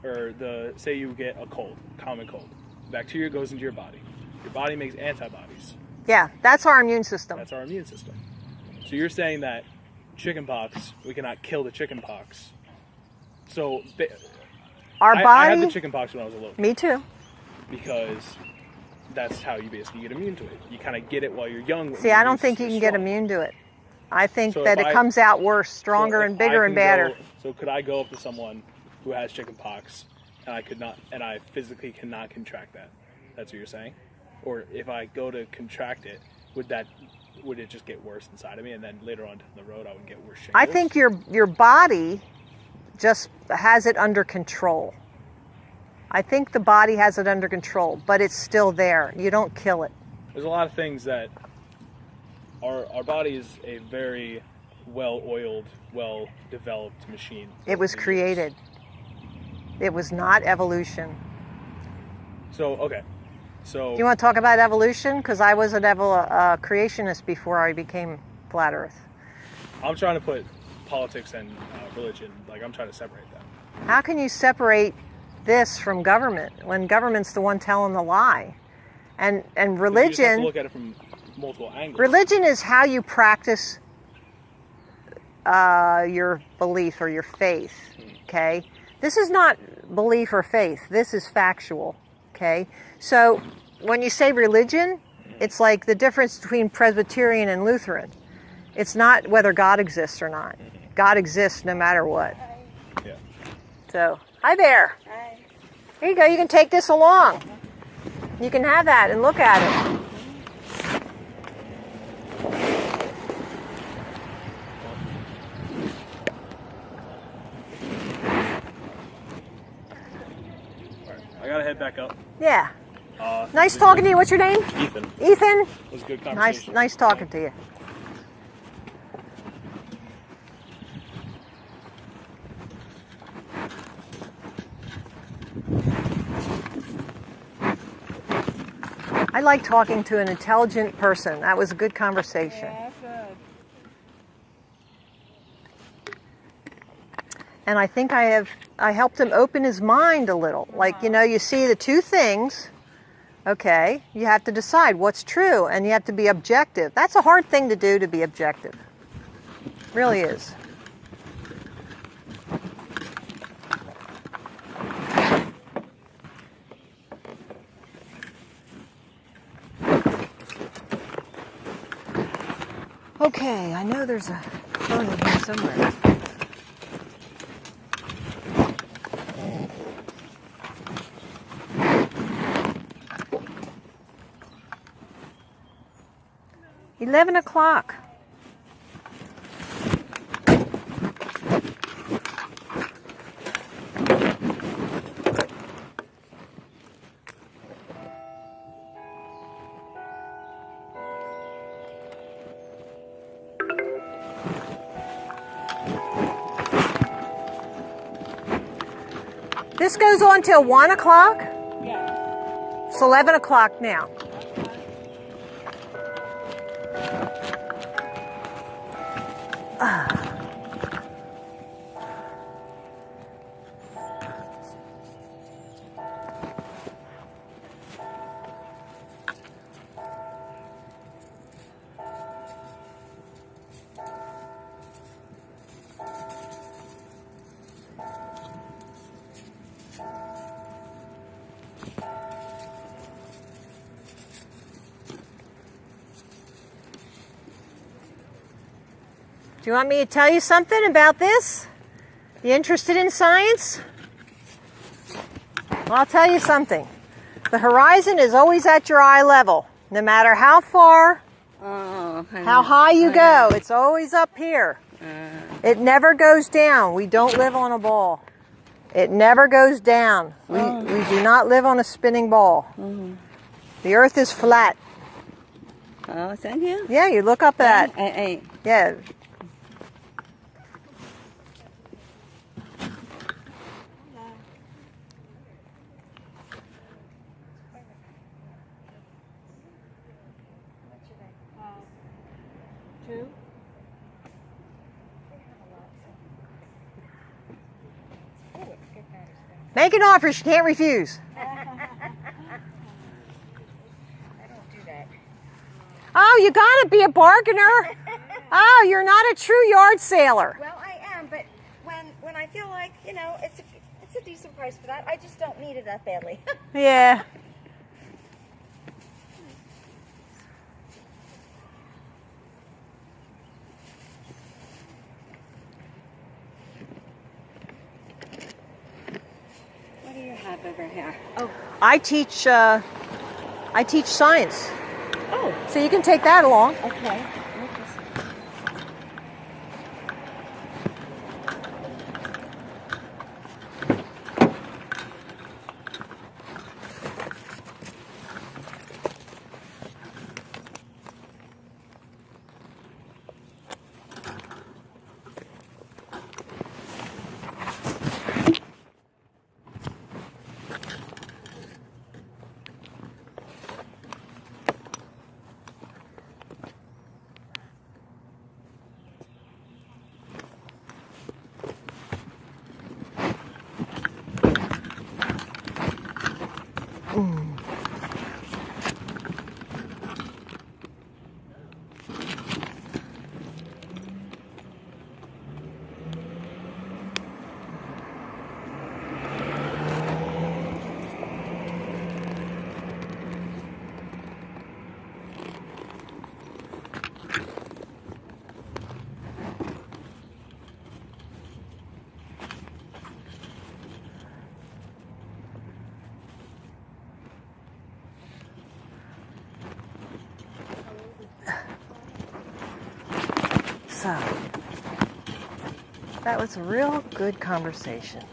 or say you get a cold, common cold. Bacteria goes into your body. Your body makes antibodies. Yeah, that's our immune system. That's our immune system. So you're saying that chickenpox, we cannot kill the chickenpox. So our body. I had the chickenpox when I was a little kid. Me too. Because that's how you basically get immune to it. You kind of get it while you're young. See, I don't think you can get immune to it. I think that it comes out worse, stronger, and bigger and badder. So could I go up to someone who has chickenpox and I physically cannot contract that? That's what you're saying? Or if I go to contract it, would it just get worse inside of me, and then later on down the road I would get worse shingles? I think your body just has it under control. I think the body has it under control, but it's still there. You don't kill it. There's a lot of things that our body is a very well-oiled, well-developed machine. It was created. It was not evolution. So, okay. So, do you want to talk about evolution? Because I was a creationist before I became flat Earth. I'm trying to put politics and religion, I'm trying to separate them. How can you separate this from government when government's the one telling the lie? And religion. You just have to look at it from multiple angles. Religion is how you practice your belief or your faith. Okay, this is not belief or faith. This is factual. Okay, so when you say religion, it's like the difference between Presbyterian and Lutheran. It's not whether God exists or not. God exists no matter what. Yeah. So, hi there. Hi. Here you go. You can take this along. You can have that and look at it. I gotta head back up. Yeah. Nice talking to you. What's your name? Ethan. Ethan? It was a good conversation. Nice talking to you. I like talking to an intelligent person. That was a good conversation. Yeah, good. And I think I helped him open his mind a little. Like, you see the two things. Okay, you have to decide what's true, and you have to be objective. That's a hard thing to do, to be objective. It really is. Okay, I know there's a phone in here somewhere. $11 o'clock. This goes on till 1 o'clock? Yeah. It's 11 o'clock now. Do you want me to tell you something about this? You interested in science? Well, I'll tell you something. The horizon is always at your eye level. No matter how far, how high you go, it's always up here. It never goes down. We don't live on a ball. It never goes down. We do not live on a spinning ball. The earth is flat. Oh, thank you. Yeah, you look up at Hey. yeah. Two. Oh, it's good. Make an offer she can't refuse. I don't do that. Oh, you gotta be a bargainer. Oh, you're not a true yard sailor. Well, I am, but when I feel like, you know, it's a decent price for that, I just don't need it that badly. Yeah. What do you have over here? Oh, I teach science. oh, So you can take that along. okay. So, that was a real good conversation.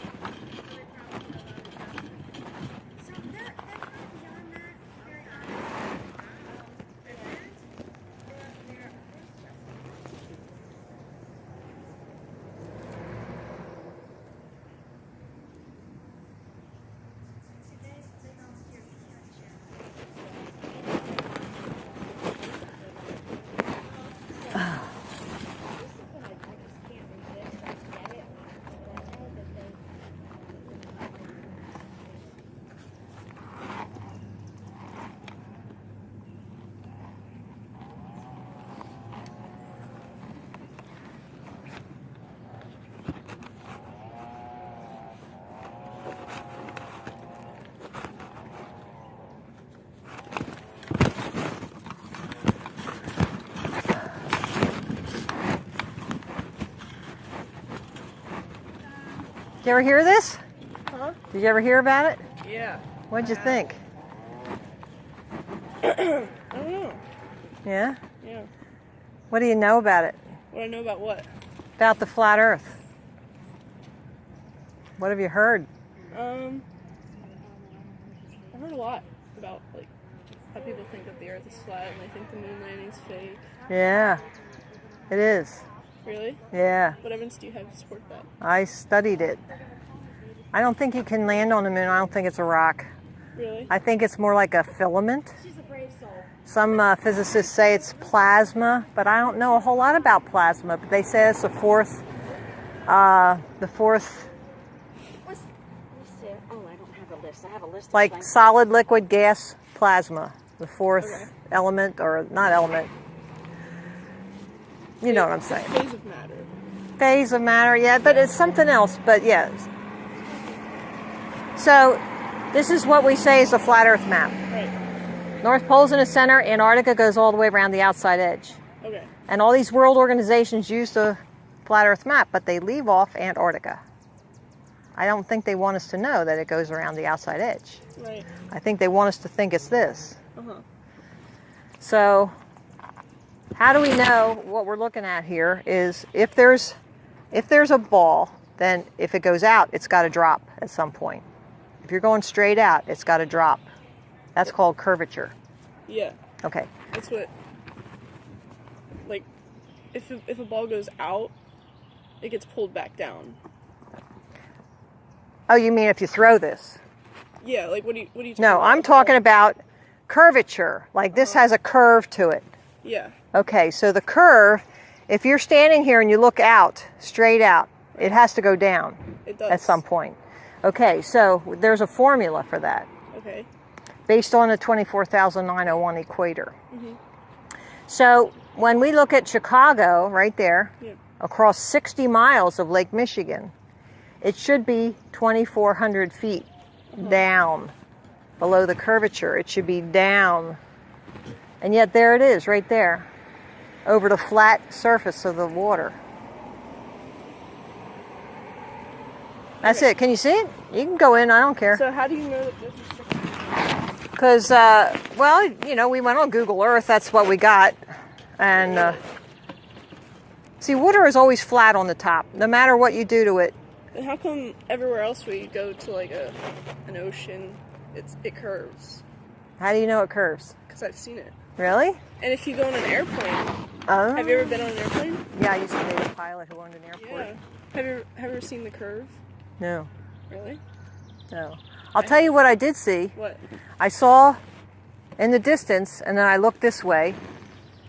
Did you ever hear this? Huh? Did you ever hear about it? Yeah. What'd you think? I don't know. Yeah? Yeah. What do you know about it? What do I know about what? About the flat earth? What have you heard? I heard a lot about like how people think that the earth is flat and they think the moon landing's fake. Yeah, it is. Really? Yeah, What evidence do you have to support that? I studied it. I don't think you can land on the moon. I don't think it's a rock. Really? I think it's more like a filament. She's a brave soul. Some physicists say it's plasma, but I don't know a whole lot about plasma. But they say it's the fourth. What's oh, I don't have a list. I have a list of Like things. solid, liquid, gas, plasma. The fourth Okay. element, or not element. You know what I'm saying. Phase of matter. Phase of matter, yeah, but it's something else, but yes. So, this is what we say is a flat earth map. Right. North Pole's in the center, Antarctica goes all the way around the outside edge. Okay. And all these world organizations use the flat earth map, but they leave off Antarctica. I don't think they want us to know that it goes around the outside edge. Right. I think they want us to think it's this. Uh-huh. So, how do we know what we're looking at here is if there's a ball, then if it goes out, it's got to drop at some point. If you're going straight out, it's got to drop. That's called curvature. Yeah. Okay. That's what, like, if a ball goes out, it gets pulled back down. Oh, you mean if you throw this? Yeah, like, what do you talking No, about? I'm talking about curvature. Like this has a curve to it. Yeah. Okay, so the curve, if you're standing here and you look out, straight out, it has to go down It does. at some point. Okay, so there's a formula for that Okay. based on the 24,901 equator. So when we look at Chicago, right there, Yeah. across 60 miles of Lake Michigan, it should be 2,400 feet down below the curvature. It should be down. And yet there it is, right there, over the flat surface of the water. That's it. Can you see it? You can go in. I don't care. So how do you know that this is Chicago? Because, well, you know, we went on Google Earth. That's what we got. And, see, water is always flat on the top, no matter what you do to it. And how come everywhere else where you go to like an ocean, it curves? How do you know it curves? Because I've seen it. Really? And if you go on an airplane, Oh. have you ever been on an airplane? Yeah, I used to be a pilot who owned an airport. Yeah. Have you ever seen the curve? No, Really? no. I'll tell you what I did see. What? I saw in the distance, and then I looked this way,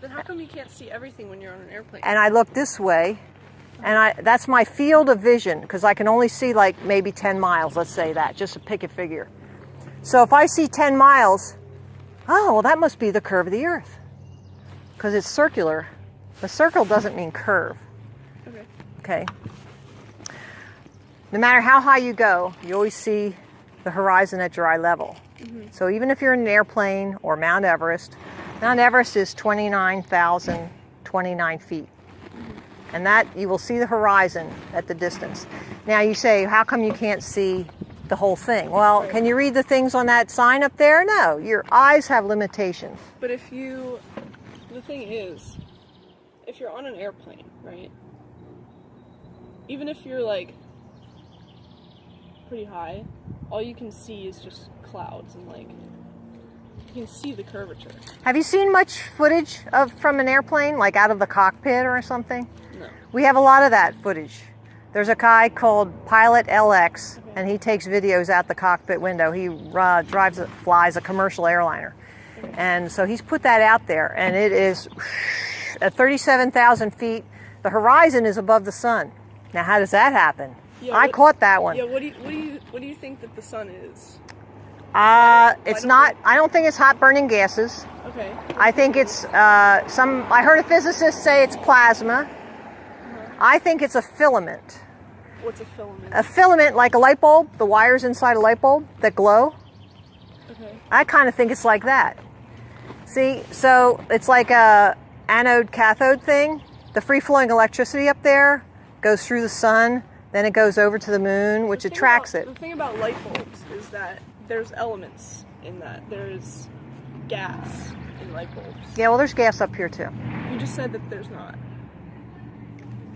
Then how come you can't see everything when you're on an airplane? and I looked this way, and that's my field of vision, because I can only see like maybe 10 miles, let's say that, just to pick a figure. So if I see 10 miles, oh, well, that must be the curve of the Earth, because it's circular. The circle doesn't mean curve. Okay. Okay. No matter how high you go, you always see the horizon at your eye level. So even if you're in an airplane or Mount Everest is 29,029 feet. And that, you will see the horizon at the distance. Now you say, how come you can't see the whole thing? Well, can you read the things on that sign up there? No, your eyes have limitations. But the thing is, if you're on an airplane, right? Even if you're like pretty high, all you can see is just clouds and like you can see the curvature. Have you seen much footage from an airplane, like out of the cockpit or something? No. We have a lot of that footage. There's a guy called Pilot LX, and he takes videos out the cockpit window. He flies a commercial airliner. And so he's put that out there, and it is at 37,000 feet. The horizon is above the sun. Now, how does that happen? Yeah, I caught that one. Yeah, what do you think that the sun is? It's not, I don't think it's hot burning gases. Okay. I think it's I heard a physicist say it's plasma. I think it's a filament. What's a filament? A filament, like a light bulb, the wires inside a light bulb that glow. Okay. I kind of think it's like that. See, so it's like a anode cathode thing. The free-flowing electricity up there goes through the sun, then it goes over to the moon, which attracts it. The thing about light bulbs is that there's elements in that. There's gas in light bulbs. Yeah, well, there's gas up here too. You just said that there's not.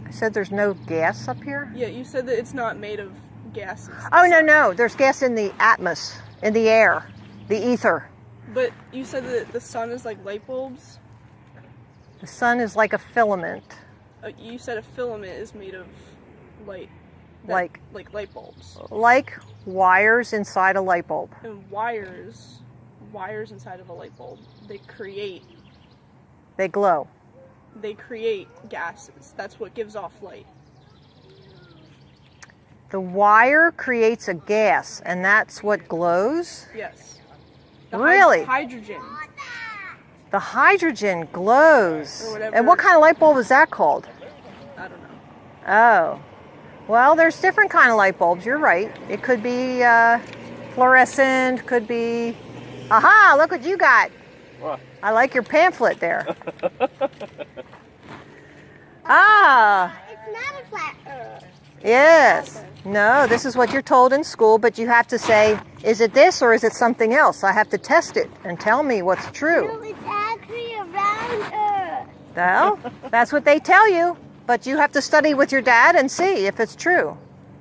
I said there's no gas up here? Yeah, you said that it's not made of gases. Oh, no. There's gas in the atmosphere, in the air, the ether. But you said that the sun is like light bulbs? The sun is like a filament. You said a filament is made of light. Like light bulbs. Like wires inside a light bulb. And wires inside of a light bulb, they glow. They create gases. That's what gives off light. The wire creates a gas, and that's what glows? Yes. Really? Hydrogen. The hydrogen glows. Or whatever. And what kind of light bulb is that called? I don't know. Oh. Well, there's different kind of light bulbs. You're right. It could be fluorescent, could be... Aha, look what you got. What? I like your pamphlet there. Ah. It's not a flat Earth. Yes. No, this is what you're told in school, but you have to say, is it this or is it something else? I have to test it and tell me what's true. No, it's actually a round Earth. Well, that's what they tell you, but you have to study with your dad and see if it's true.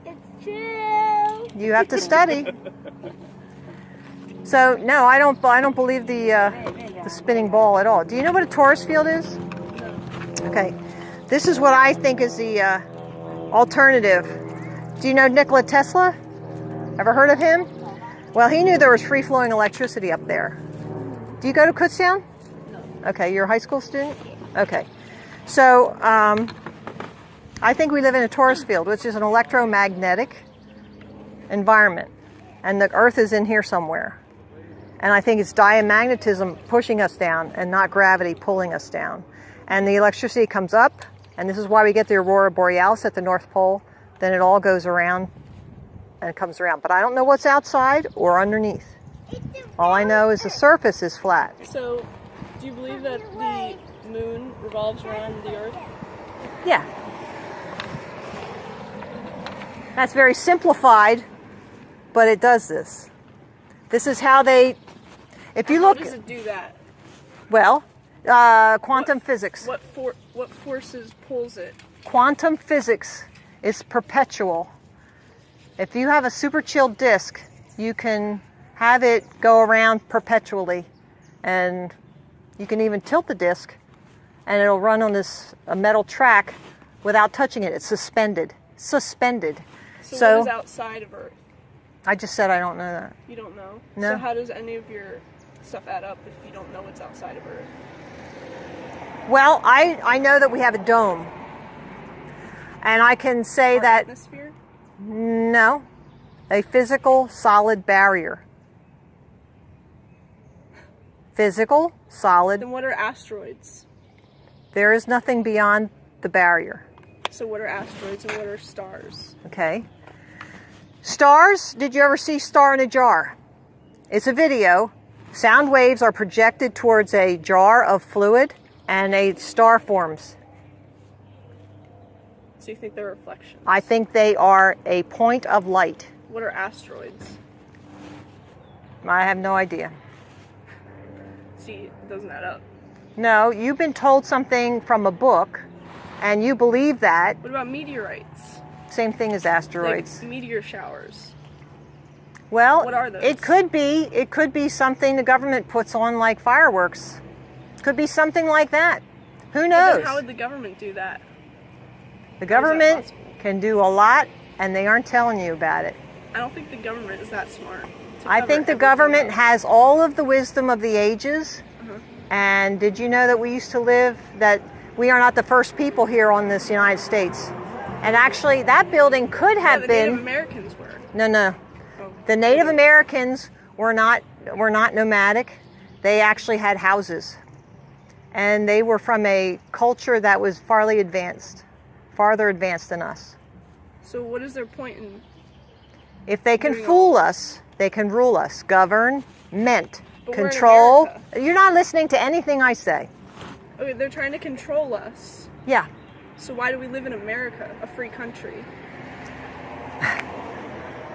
It's true. You have to study. So no, I don't believe the spinning ball at all. Do you know what a torus field is? Okay, this is what I think is the alternative. Do you know Nikola Tesla? Ever heard of him? Well, he knew there was free-flowing electricity up there. Do you go to Kutztown? No. Okay, you're a high school student? Okay. So, I think we live in a torus field, which is an electromagnetic environment, and the Earth is in here somewhere. And I think it's diamagnetism pushing us down and not gravity pulling us down. And the electricity comes up, and this is why we get the aurora borealis at the North Pole. Then it all goes around and it comes around. But I don't know what's outside or underneath. All I know is the surface is flat. So, do you believe that the moon revolves around the Earth? Yeah. That's very simplified, but it does this. This is how they, if you look. How does it do that? Well, quantum physics. What forces pulls it? Quantum physics is perpetual. If you have a super chilled disk, you can have it go around perpetually, and you can even tilt the disk, and it'll run on a metal track without touching it. It's suspended. Suspended. So what is outside of Earth? I just said I don't know that. You don't know? No. So how does any of your stuff add up if you don't know what's outside of Earth? Well, I know that we have a dome. And I can say that... Atmosphere? No. A physical solid barrier. Physical solid. Then what are asteroids? There is nothing beyond the barrier. So what are asteroids and what are stars? Okay. Stars, did you ever see Star in a Jar? It's a video. Sound waves are projected towards a jar of fluid and a star forms. So you think they're reflections? I think they are a point of light. What are asteroids? I have no idea. See, it doesn't add up. No, you've been told something from a book and you believe that. What about meteorites? Same thing as asteroids. Like meteor showers. Well, What are those? it could be something the government puts on like fireworks. Could be something like that. Who But knows? then how would the government do that? The How is that government possible? can do a lot and they aren't telling you about it. I don't think the government is that smart. to I cover think the everything government up. has all of the wisdom of the ages. Uh-huh. And did you know that we are not the first people here on this United States? And actually, that building could Yeah, have the been... Native Americans were. No. Oh. The Native Americans were not nomadic. They actually had houses. And they were from a culture that was farther advanced than us. So what is their point in... If they can Doing fool us, they can rule us, govern, But we're in control. America. You're not listening to anything I say. Okay, they're trying to control us. Yeah. So why do we live in America, a free country?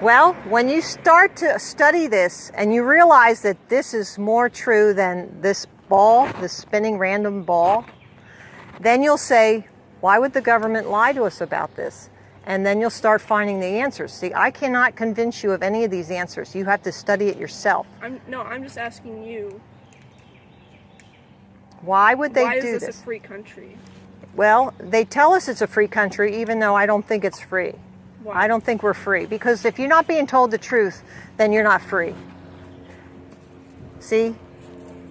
Well, when you start to study this and you realize that this is more true than this ball, this spinning random ball, then you'll say, why would the government lie to us about this? And then you'll start finding the answers. See, I cannot convince you of any of these answers. You have to study it yourself. I'm just asking you. Why would they Why do is this this? a free country? Well, they tell us it's a free country, even though I don't think it's free. Why? I don't think we're free. Because if you're not being told the truth, then you're not free. See?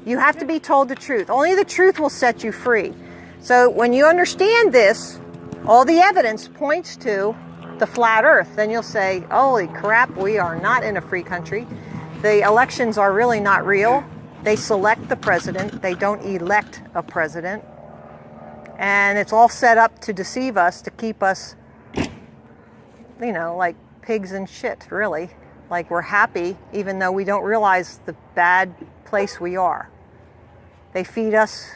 You have to be told the truth. Only the truth will set you free. So when you understand this, all the evidence points to the flat earth, then you'll say, holy crap, we are not in a free country. The elections are really not real. They select the president. They don't elect a president. And it's all set up to deceive us, to keep us, like pigs in shit, really. Like we're happy, even though we don't realize the bad place we are. They feed us.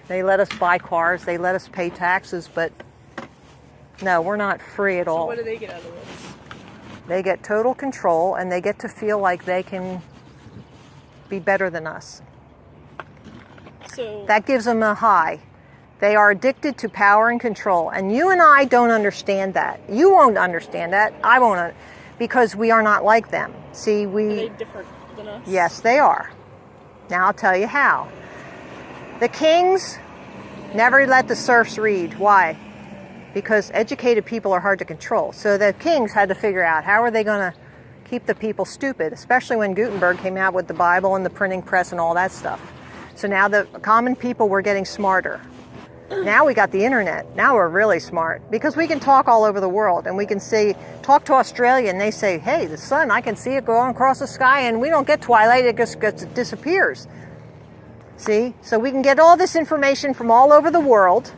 They let us buy cars. They let us pay taxes, but no, we're not free at So all. what do they get out of this? They get total control, and they get to feel like they can be better than us. So That gives them a high. They are addicted to power and control, and you and I don't understand that. You won't understand that. I won't, because we are not like them. See, are they different than us? Yes, they are. Now I'll tell you how. The kings never let the serfs read. Why? Because educated people are hard to control. So the kings had to figure out how are they going to keep the people stupid, especially when Gutenberg came out with the Bible and the printing press and all that stuff. So now the common people were getting smarter. Now we got the internet. Now we're really smart because we can talk all over the world, and we can talk to Australia, and they say, hey, the sun, I can see it going across the sky, and we don't get twilight, it just disappears. See? So we can get all this information from all over the world,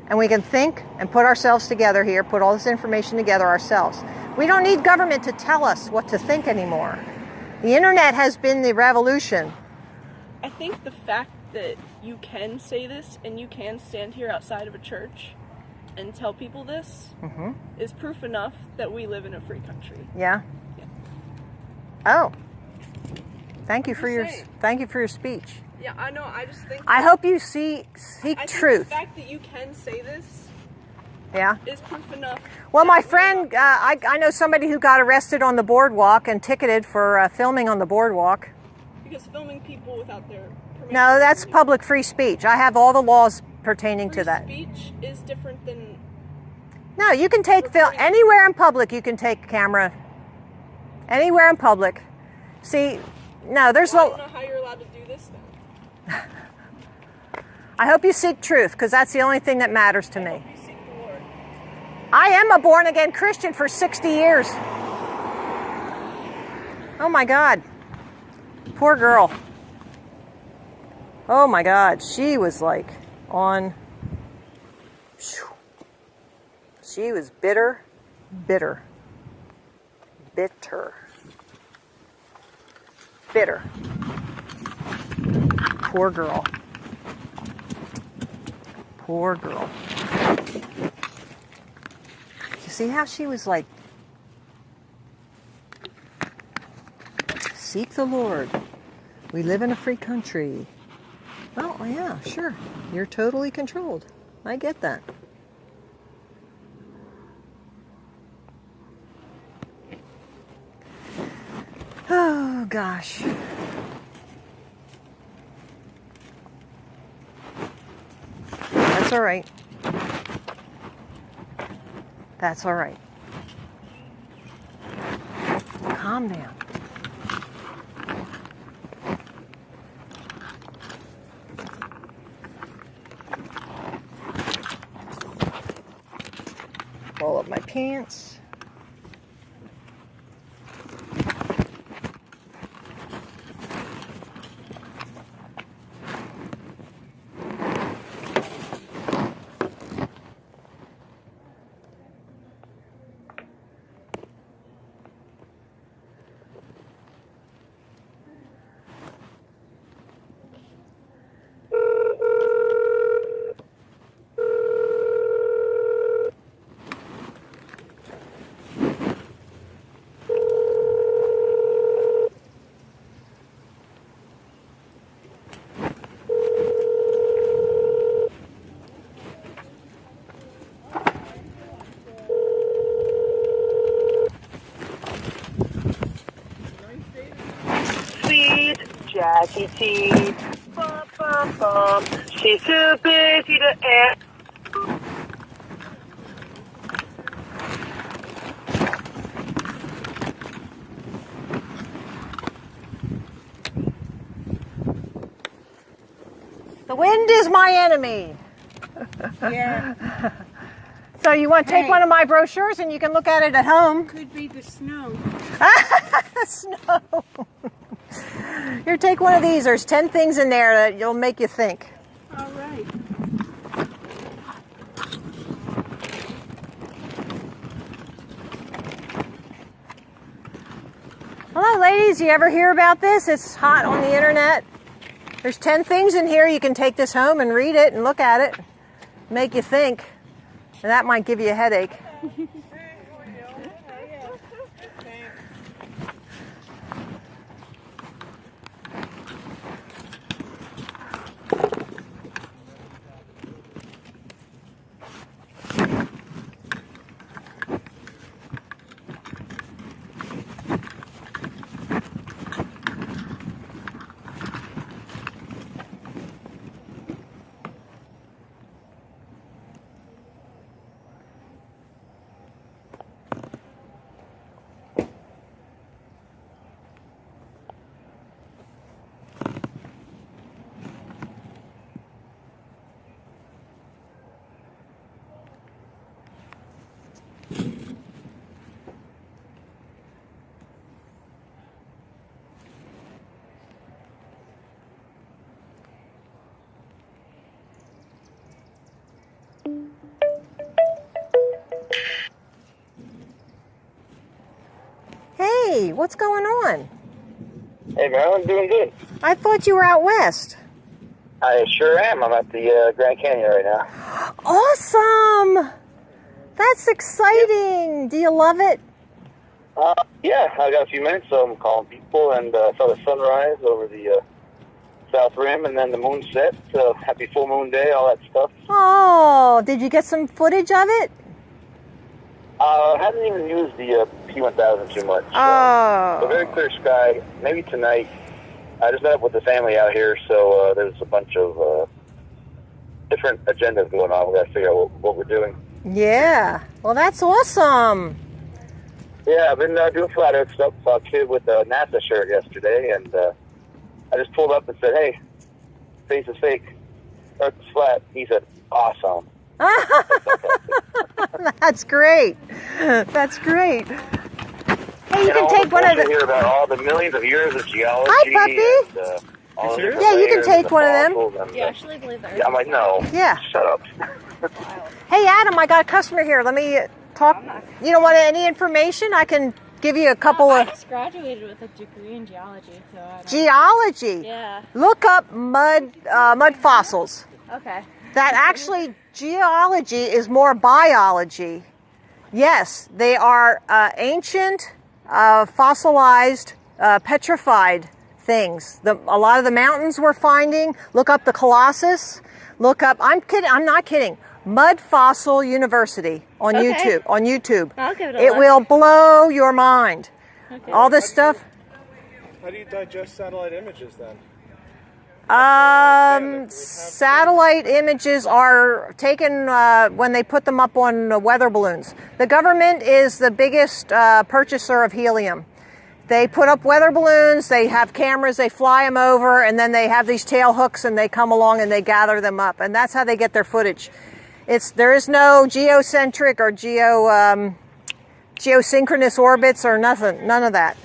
and we can think and put ourselves together here, put all this information together ourselves. We don't need government to tell us what to think anymore. The internet has been the revolution. I think the fact that you can say this and you can stand here outside of a church and tell people this is proof enough that we live in a free country. Yeah? Yeah. Oh. Thank you for your speech. Yeah, I know. I just think I hope you seek I truth. think the fact that you can say this is proof enough. Well, my friend, I know somebody who got arrested on the boardwalk and ticketed for filming on the boardwalk. Because filming people without their permission. No, that's public free speech. I have all the laws pertaining to that. Free speech is different than... No, you can take film anywhere in public. You can take a camera anywhere in public. See, no, there's I don't know how you're allowed to do this then. I hope you seek truth, because that's the only thing that matters to me. I hope you seek the Lord. I am a born again Christian for 60 years. Oh my God. Poor girl. Oh my God. She was like on. She was bitter. Bitter. Poor girl. Poor girl. You see how she was like, seek the Lord. We live in a free country. Oh, yeah, sure. You're totally controlled. I get that. Oh, gosh. That's all right. That's all right. Calm down. Roll up my pants. Jackie T. Bum, bum, bum. She's too busy to answer. The wind is my enemy. Yeah. So you want to take one of my brochures and you can look at it at home. Could be the snow. Snow. Here, take one of these. There's 10 things in there that will make you think. All right. Hello, ladies. You ever hear about this? It's hot on the internet. There's 10 things in here. You can take this home and read it and look at it. Make you think. And that might give you a headache. Hey, what's going on? Hey, Marilyn, doing good. I thought you were out west. I sure am. I'm at the Grand Canyon right now. Awesome! That's exciting. Do you love it? Yeah, I got a few minutes, so I'm calling people, and saw the sunrise over the South Rim, and then the moon set. So happy full moon day, all that stuff. Oh, did you get some footage of it? Haven't even used the P1000 too much. Oh. So very clear sky. Maybe tonight. I just met up with the family out here, so there's a bunch of different agendas going on. We got to figure out what we're doing. Yeah. Well, that's awesome. Yeah, I've been doing flat earth stuff. Saw a kid with a NASA shirt yesterday, and I just pulled up and said, "Hey, space is fake. Earth is flat." He said, "Awesome." That's great. That's great. Hey, you can take one of the. Hear about all the millions of years of geology. Hi, puppy. And, all the different Yeah, you can layers take and one of them. fossils and, You actually believe that? yeah, I'm like, no. Yeah. Shut up. Hey, Adam, I got a customer here. Let me talk. You don't want any information? I can give you a couple I of. just graduated with a degree in geology, so I don't... Geology. Yeah. Look up mud fossils. Okay. That actually, geology is more biology. Yes, they are ancient, fossilized, petrified things. A lot of the mountains we're finding. Look up the Colossus. Look up. I'm kidding. I'm not kidding. Mud Fossil University on YouTube. On YouTube. I'll give it a It look. will blow your mind. Okay. All this stuff. How do you digest satellite images then? Satellite images are taken when they put them up on weather balloons. The government is the biggest purchaser of helium. They put up weather balloons, they have cameras, they fly them over, and then they have these tail hooks and they come along and they gather them up. And that's how they get their footage. There is no geocentric or geosynchronous orbits or nothing, none of that.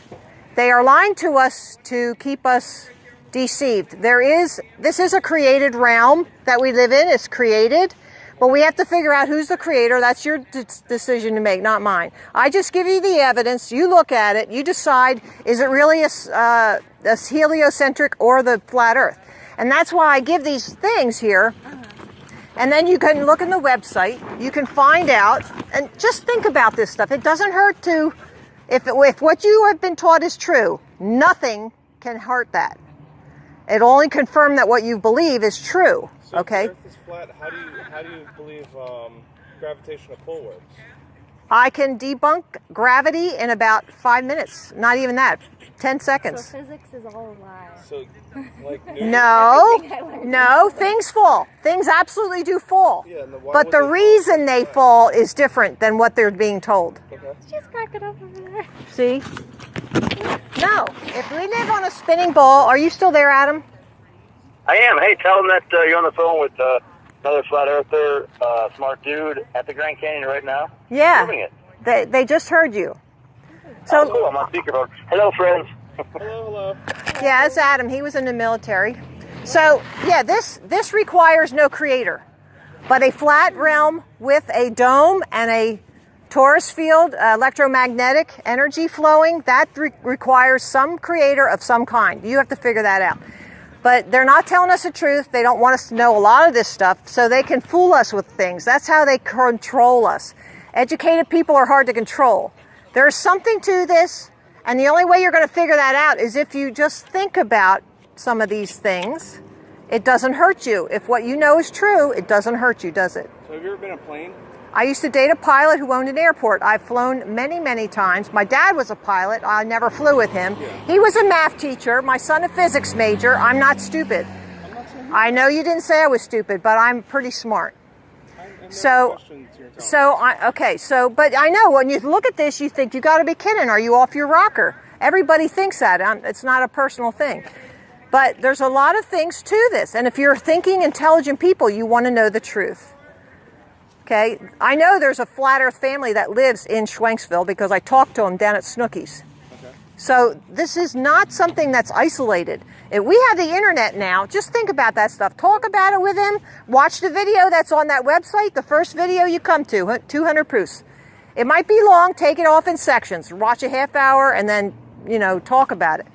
They are lying to us to keep us deceived. This is a created realm that we live in. It's created, but we have to figure out who's the creator. That's your decision to make, not mine. I just give you the evidence. You look at it. You decide, is it really a heliocentric or the flat Earth? And that's why I give these things here. And then you can look in the website. You can find out, and just think about this stuff. It doesn't hurt to, if what you have been taught is true, nothing can hurt that. It'll only confirm that what you believe is true. So Okay. if the Earth is flat, how do you believe gravitational pull works? I can debunk gravity in about 5 minutes. Not even that. 10 seconds. So physics is all a lie. So, like Newton? No, things fall. Things absolutely do fall. Yeah, and why But would the they fall reason so they fast? fall is different than what they're being told. Okay. She's cracking up over there. See? No. If we live on a spinning ball, are you still there, Adam? I am. Hey, tell them that you're on the phone with another flat earther, smart dude at the Grand Canyon right now. Yeah. Proving it. They just heard you. Oh, cool. I'm on speakerphone. Hello, friends. Hello. Yeah, it's Adam. He was in the military. So, yeah, this requires no creator. But a flat realm with a dome and a torus field, electromagnetic energy flowing, that requires some creator of some kind. You have to figure that out. But they're not telling us the truth. They don't want us to know a lot of this stuff, so they can fool us with things. That's how they control us. Educated people are hard to control. There's something to this, and the only way you're going to figure that out is if you just think about some of these things. It doesn't hurt you. If what you know is true, it doesn't hurt you, does it? So have you ever been in a plane? I used to date a pilot who owned an airport. I've flown many, many times. My dad was a pilot. I never flew with him. He was a math teacher. My son a physics major. I'm not stupid. I know you didn't say I was stupid, but I'm pretty smart. But I know when you look at this, you think, you got to be kidding. Are you off your rocker? Everybody thinks that. It's not a personal thing. But there's a lot of things to this. And if you're thinking, intelligent people, you want to know the truth. Okay, I know there's a flat earth family that lives in Schwenksville because I talked to them down at Snooki's. Okay. So this is not something that's isolated. If we have the internet now, just think about that stuff. Talk about it with him. Watch the video that's on that website, the first video you come to, 200 proofs. It might be long. Take it off in sections. Watch a half hour and then, you know, talk about it.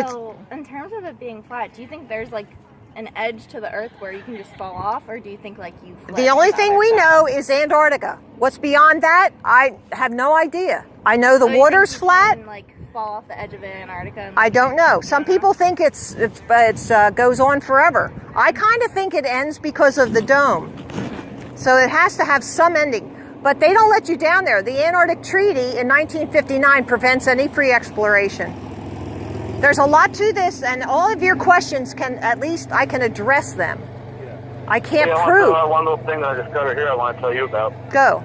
So, in terms of it being flat, do you think there's like an edge to the Earth where you can just fall off, or do you think like you? The only thing we know is Antarctica. What's beyond that, I have no idea. I know the water's flat. Can, like, fall off the edge of Antarctica. I don't know. Some people think it's goes on forever. I kind of think it ends because of the dome. So it has to have some ending. But they don't let you down there. The Antarctic Treaty in 1959 prevents any free exploration. There's a lot to this, and all of your questions can, at least I can address them. I can't prove. One little thing that I discovered here I want to tell you about. Go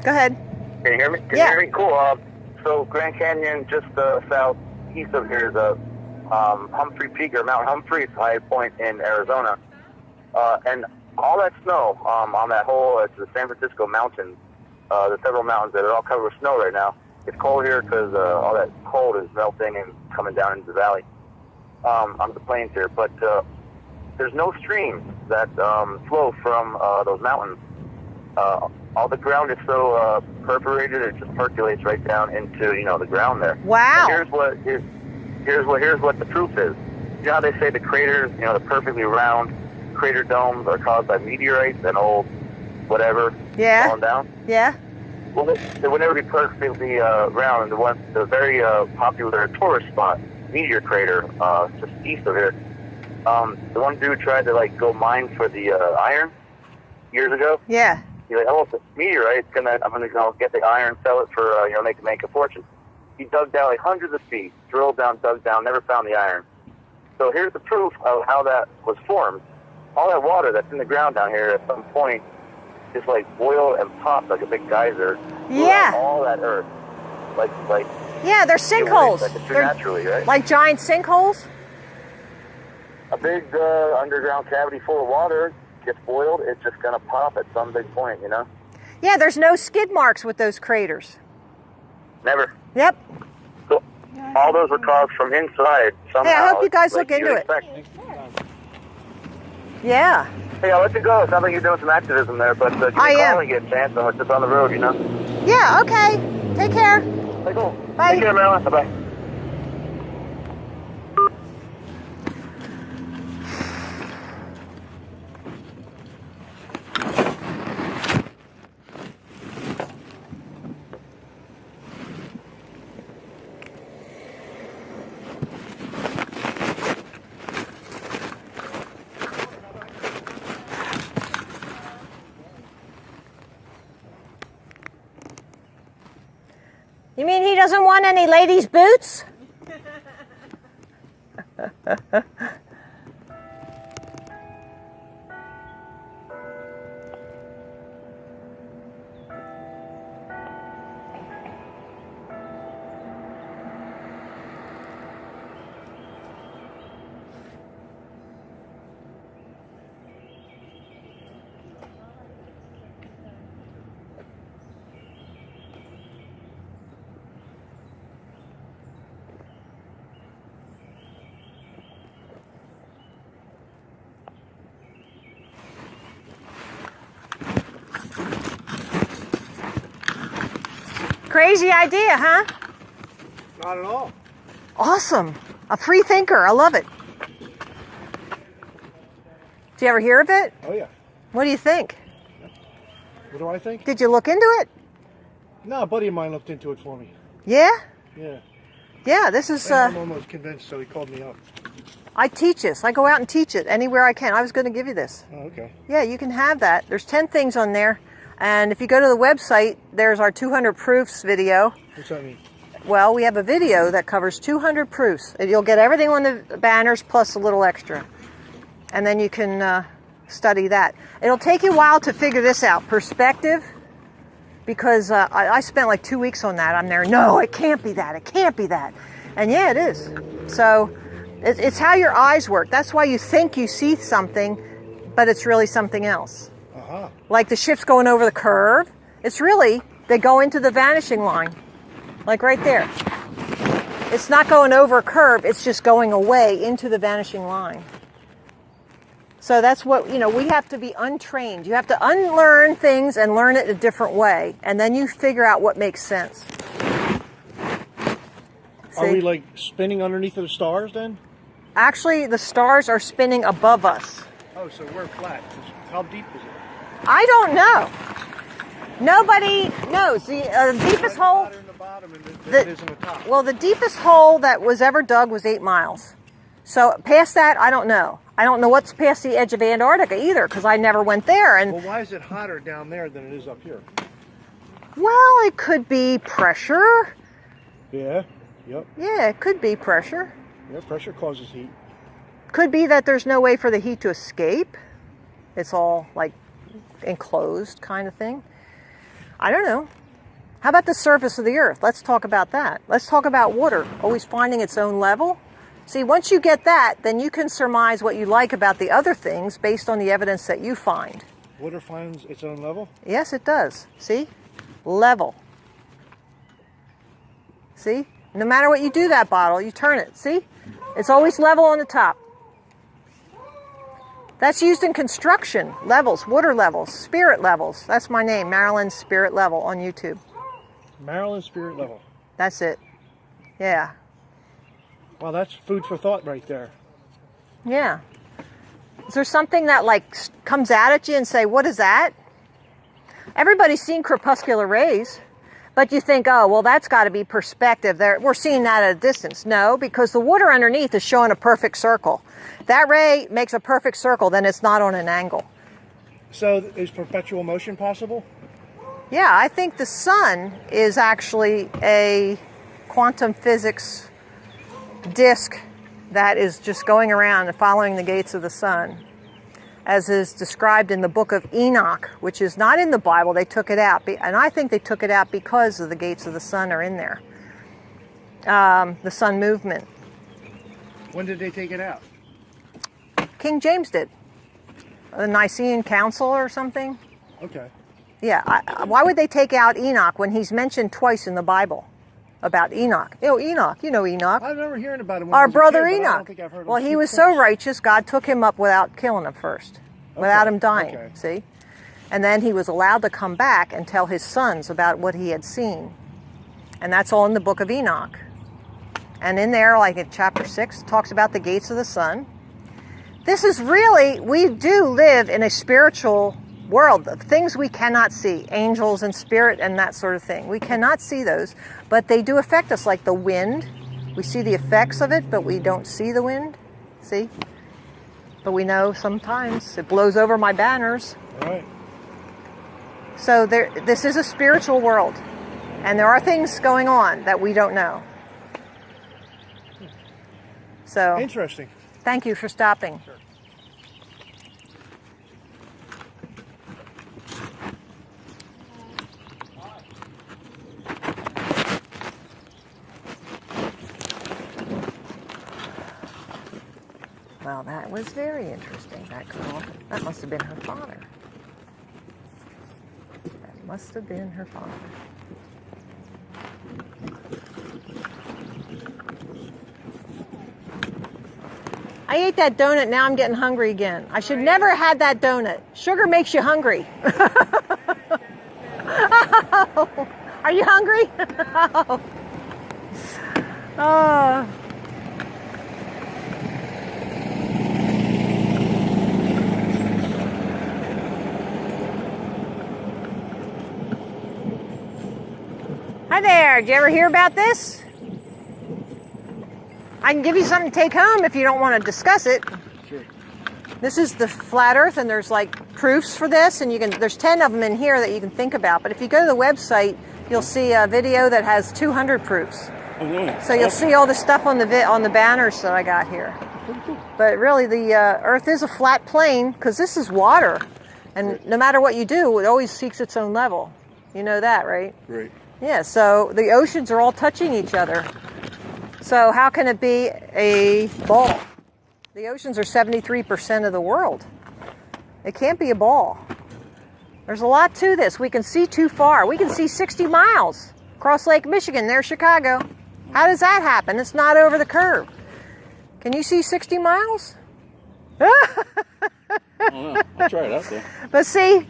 ahead. Can you hear me? Can you hear me? Cool. So Grand Canyon, just southeast of here, is Humphrey Peak, or Mount Humphrey, it's a high point in Arizona. And all that snow on that whole, it's the San Francisco mountains, the several mountains that are all covered with snow right now. It's cold here because all that cold is melting and coming down into the valley onto the plains here. But there's no streams that flow from those mountains. All the ground is so perforated, it just percolates right down into, you know, the ground there. Wow. And here's what the proof is. You know how they say the craters, you know, the perfectly round crater domes are caused by meteorites and old whatever falling down? Yeah. Well, they would never be perfectly round. The very popular tourist spot, Meteor Crater, just east of here. The one dude tried to like go mine for the iron years ago. Yeah. He's like, oh, if it's meteorite, I'm gonna get the iron, sell it for make a fortune. He dug down like hundreds of feet, drilled down, dug down, never found the iron. So here's the proof of how that was formed. All that water that's in the ground down here at some point just like boiled and popped like a big geyser. Yeah. All that earth, like. Yeah, they're sinkholes. They're naturally, right? Like giant sinkholes. A big underground cavity full of water gets boiled. It's just gonna pop at some big point, you know. Yeah, there's no skid marks with those craters. Never. Yep. So all those were caused from inside somehow. Hey, I hope you guys look into it. Yeah. Hey, I'll let you go. It sounds like you're doing some activism there, but give me a call when you get a chance. I'm just on the road, you know? Yeah, okay. Take care. Hey, cool. Bye. Take care, Marilyn. Bye-bye. You mean he doesn't want any ladies' boots? Crazy idea, huh? Not at all. Awesome. A free thinker. I love it. Did you ever hear of it? Oh, yeah. What do you think? What do I think? Did you look into it? No, a buddy of mine looked into it for me. Yeah? Yeah. Yeah, this is... I'm almost convinced, so he called me up. I teach this. I go out and teach it anywhere I can. I was going to give you this. Oh, okay. Yeah, you can have that. There's 10 things on there. And if you go to the website, there's our 200 proofs video. What's that mean? Well, we have a video that covers 200 proofs. And you'll get everything on the banners plus a little extra. And then you can study that. It'll take you a while to figure this out. Perspective. Because I spent like 2 weeks on that. I'm there, no, it can't be that. It can't be that. And yeah, it is. So it's how your eyes work. That's why you think you see something, but it's really something else. Uh-huh. Like the ships going over the curve. It's really, they go into the vanishing line. Like right there. It's not going over a curve. It's just going away into the vanishing line. So that's what, we have to be untrained. You have to unlearn things and learn it a different way. And then you figure out what makes sense. Are we like spinning underneath the stars then? Actually, the stars are spinning above us. Oh, so we're flat. How deep is it? I don't know. Nobody knows. The deepest hole... In the bottom than it is in the top. Well, the deepest hole that was ever dug was 8 miles. So past that, I don't know. I don't know what's past the edge of Antarctica either, because I never went there. And well, why is it hotter down there than it is up here? well, it could be pressure. Yeah. Yep. Yeah, it could be pressure. Yeah, pressure causes heat. Could be that there's no way for the heat to escape. It's all like enclosed kind of thing. I don't know. How about the surface of the earth? Let's talk about that. Let's talk about water, always finding its own level. See, once you get that, then you can surmise what you like about the other things based on the evidence that you find. Water finds its own level? Yes, it does. See? Level. See? No matter what you do that bottle, you turn it. See? It's always level on the top. That's used in construction. Levels, water levels, spirit levels. That's my name, Marilyn Spirit Level on YouTube. Marilyn Spirit Level. That's it. Yeah. Well, that's food for thought right there. Yeah. Is there something that like comes out at you and say, what is that? Everybody's seen crepuscular rays, but you think, oh, well, that's got to be perspective. We're seeing that at a distance. No, because the water underneath is showing a perfect circle. That ray makes a perfect circle, then it's not on an angle. So is perpetual motion possible? Yeah, I think the sun is actually a quantum physics disk that is just going around and following the gates of the sun, as is described in the book of Enoch, which is not in the Bible. They took it out, and I think they took it out because of the gates of the sun are in there. The sun movement. When did they take it out? King James did. The Nicene Council or something. Okay. Yeah, why would they take out Enoch when he's mentioned twice in the Bible about Enoch? Enoch, you know Enoch. I remember hearing about him when Our I was brother a kid, but I Enoch. don't think I've heard Well, him he speak was since. so righteous, God took him up without killing him first, without him dying, okay. see? And then he was allowed to come back and tell his sons about what he had seen. And that's all in the book of Enoch. And in there, like in chapter 6, it talks about the gates of the sun. This is really, we do live in a spiritual world, the things we cannot see, angels and spirit and that sort of thing. We cannot see those, but they do affect us, like the wind. We see the effects of it, but we don't see the wind. See? But we know sometimes it blows over my banners. All right. So this is a spiritual world, and there are things going on that we don't know. So, Interesting. thank you for stopping. Sure. Well, that was very interesting, that girl. That must have been her father. That must have been her father. I ate that donut, now I'm getting hungry again. I should never have had that donut. Sugar makes you hungry. Oh, are you hungry? Oh. Hi there, did you ever hear about this? I can give you something to take home if you don't want to discuss it. Sure. This is the flat earth, and there's like proofs for this, and there's 10 of them in here that you can think about. But if you go to the website, you'll see a video that has 200 proofs. Oh, really? So you'll see all the stuff on the banners that I got here. But really, the earth is a flat plane because this is water, and no matter what you do, it always seeks its own level. You know that, right? Right. Yeah, so the oceans are all touching each other. So how can it be a ball? The oceans are 73% of the world. It can't be a ball. There's a lot to this. We can see too far. We can see 60 miles across Lake Michigan. There's Chicago. How does that happen? It's not over the curve. Can you see 60 miles? know. I'll try it out though. But see,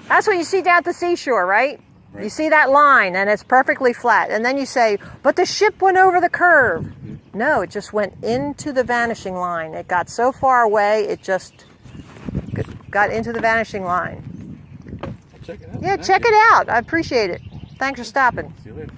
that's what you see down at the seashore, right? You see that line and it's perfectly flat. And then you say, but the ship went over the curve. Mm-hmm. No, it just went into the vanishing line. It got so far away, it just got into the vanishing line. I'll check it out. Yeah, check it out. I appreciate it. Thanks for stopping. See you later.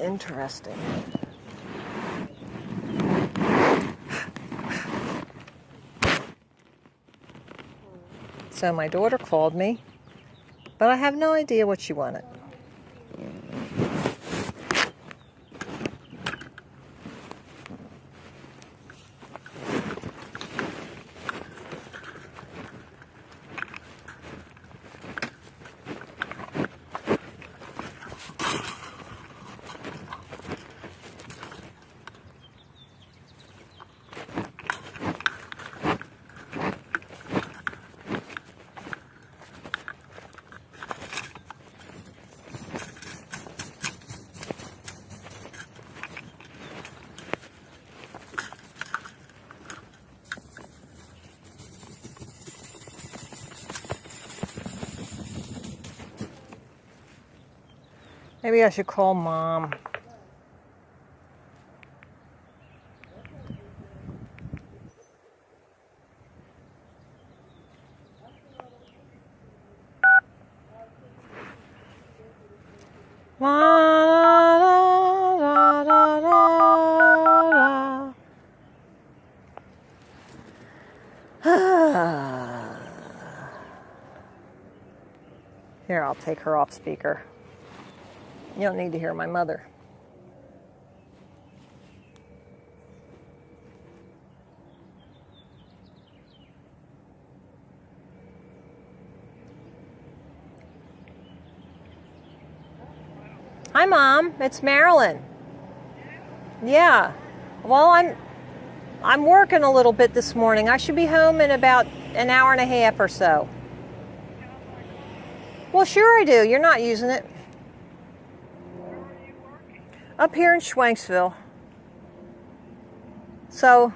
Interesting. So my daughter called me, but I have no idea what she wanted. Maybe I should call Mom. Here, I'll take her off speaker. You don't need to hear my mother. Hi, Mom. It's Marilyn. Yeah. Well, I'm working a little bit this morning. I should be home in about an hour and a half or so. Well, sure I do. You're not using it. Up here in Schwenksville. So,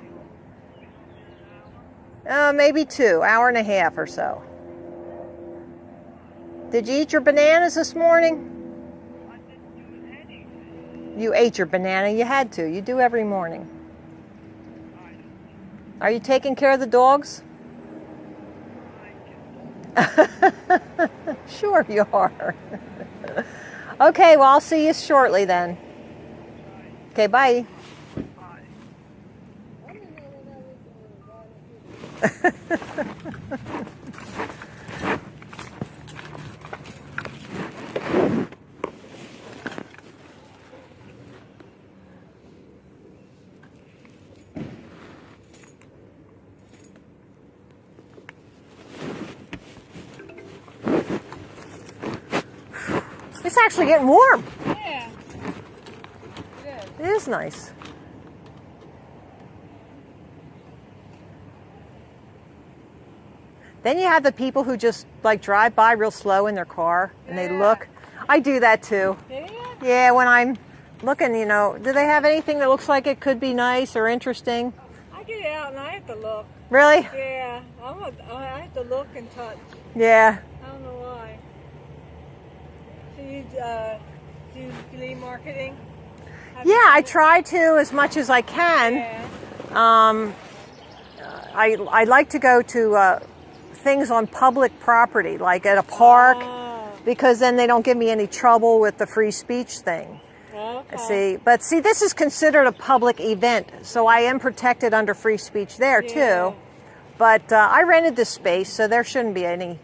maybe 2 hour and a half or so. Did you eat your bananas this morning? You ate your banana. You had to. You do every morning. Are you taking care of the dogs? Sure you are. Okay, well, I'll see you shortly then. Okay, bye. It's actually getting warm. Yeah. It is nice. Then you have the people who just like drive by real slow in their car and they look. I do that too. Yeah, when I'm looking, you know, do they have anything that looks like it could be nice or interesting? I get out and I have to look. Really? Yeah, I have to look and touch. Yeah. I don't know why. So you do flea marketing? Yeah, I try to as much as I can. Yeah. I like to go to things on public property, like at a park, because then they don't give me any trouble with the free speech thing. Okay. See, this is considered a public event, so I am protected under free speech there too. But I rented this space, so there shouldn't be any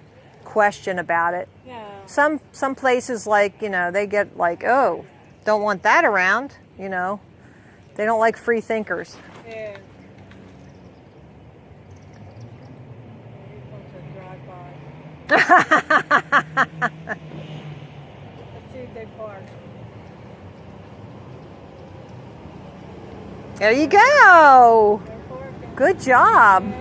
question about it. Yeah. Some places, like, you know, they get like, oh, don't want that around, you know. They don't like free thinkers. Yeah. Here comes a drive-by. Let's see if they park. There you go. They're parking. Good job. Yeah.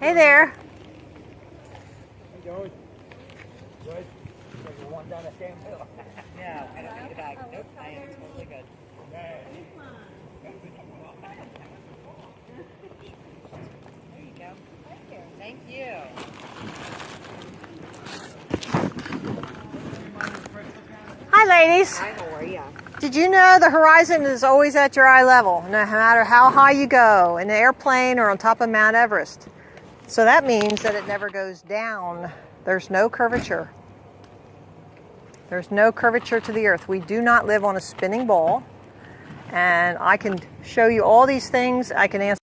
Hey there. Good. You want down the same hill? No, I don't need a bag. Nope, I am totally good. There you go. Thank you. Hi, ladies. Hi, how are you? Did you know the horizon is always at your eye level, no matter how high you go, in an airplane or on top of Mount Everest? So that means that it never goes down. There's no curvature. There's no curvature to the earth. We do not live on a spinning ball. And I can show you all these things. I can answer